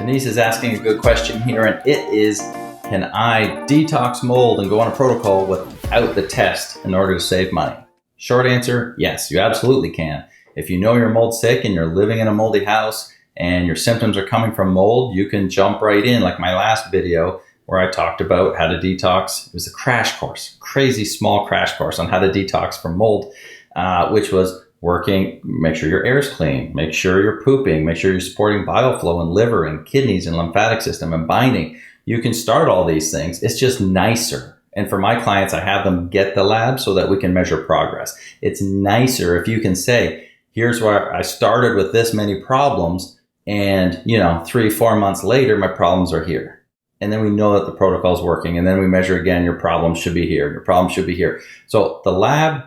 Denise is asking a good question here, and it is, can I detox mold and go on a protocol without the test in order to save money? Short answer, yes, you absolutely can. If you know you're mold sick and you're living in a moldy house and your symptoms are coming from mold, you can jump right in, like my last video where I talked about how to detox. It was a crash course, crazy small crash course on how to detox from mold, which was working, make sure your air's clean, make sure you're pooping, make sure you're supporting bile flow and liver and kidneys and lymphatic system and binding. You can start all these things. It's just nicer. And for my clients, I have them get the lab so that we can measure progress. It's nicer if you can say, here's where I started with this many problems, and 3-4 months later, my problems are here. And then we know that the protocol is working, and then we measure again, your problems should be here, your problems should be here. So the lab,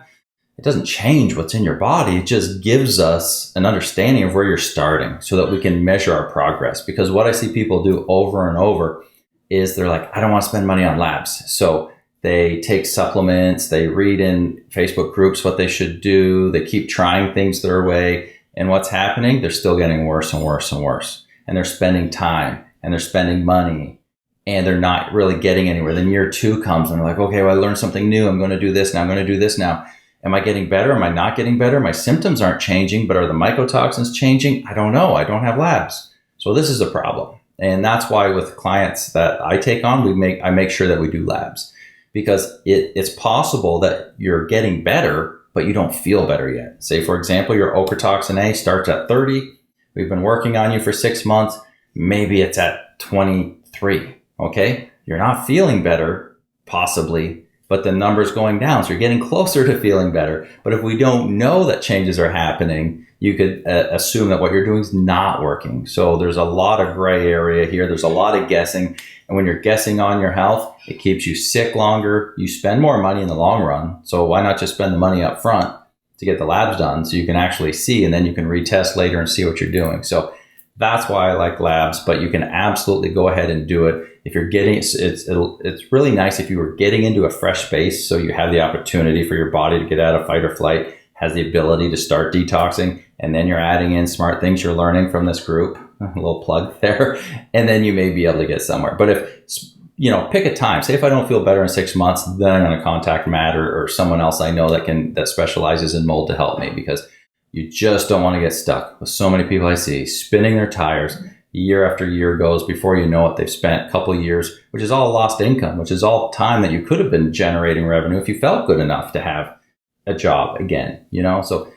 it doesn't change what's in your body. It just gives us an understanding of where you're starting so that we can measure our progress. Because what I see people do over and over is they're like, I don't want to spend money on labs. So they take supplements, they read in Facebook groups what they should do, they keep trying things their way. And what's happening? They're still getting worse and worse and worse. And they're spending time and they're spending money and they're not really getting anywhere. Then year 2 comes and they're like, okay, well, I learned something new. I'm going to do this now. I'm going to do this now. Am I getting better? Am I not getting better? My symptoms aren't changing, but are the mycotoxins changing? I don't know. I don't have labs. So this is a problem. And that's why with clients that I take on, I make sure that we do labs. Because it's possible that you're getting better, but you don't feel better yet. Say, for example, your ochratoxin A starts at 30. We've been working on you for 6 months. Maybe it's at 23, okay? You're not feeling better, possibly, but the number's going down. So you're getting closer to feeling better. But if we don't know that changes are happening, you could assume that what you're doing is not working. So there's a lot of gray area here. There's a lot of guessing. And when you're guessing on your health, it keeps you sick longer. You spend more money in the long run. So why not just spend the money up front to get the labs done so you can actually see, and then you can retest later and see what you're doing. So that's why I like labs, but you can absolutely go ahead and do it. If you're getting, it's really nice if you were getting into a fresh space, so you have the opportunity for your body to get out of fight or flight, has the ability to start detoxing, and then you're adding in smart things you're learning from this group, a little plug there, and then you may be able to get somewhere. But if, pick a time, say if I don't feel better in 6 months, then I'm going to contact Matt or someone else I know that specializes in mold to help me, because you just don't want to get stuck with so many people I see spinning their tires. Year after year goes before you know it. They've spent a couple of years, which is all lost income, which is all time that you could have been generating revenue if you felt good enough to have a job again, So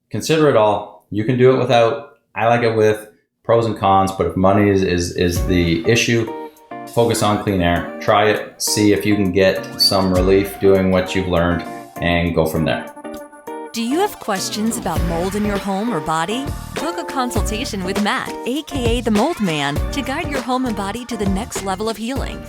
consider it all. You can do it without. I like it with, pros and cons, but if money is the issue, focus on clean air. Try it. See if you can get some relief doing what you've learned and go from there. Do you have questions about mold in your home or body? Book a consultation with Matt, aka the Mold Man, to guide your home and body to the next level of healing.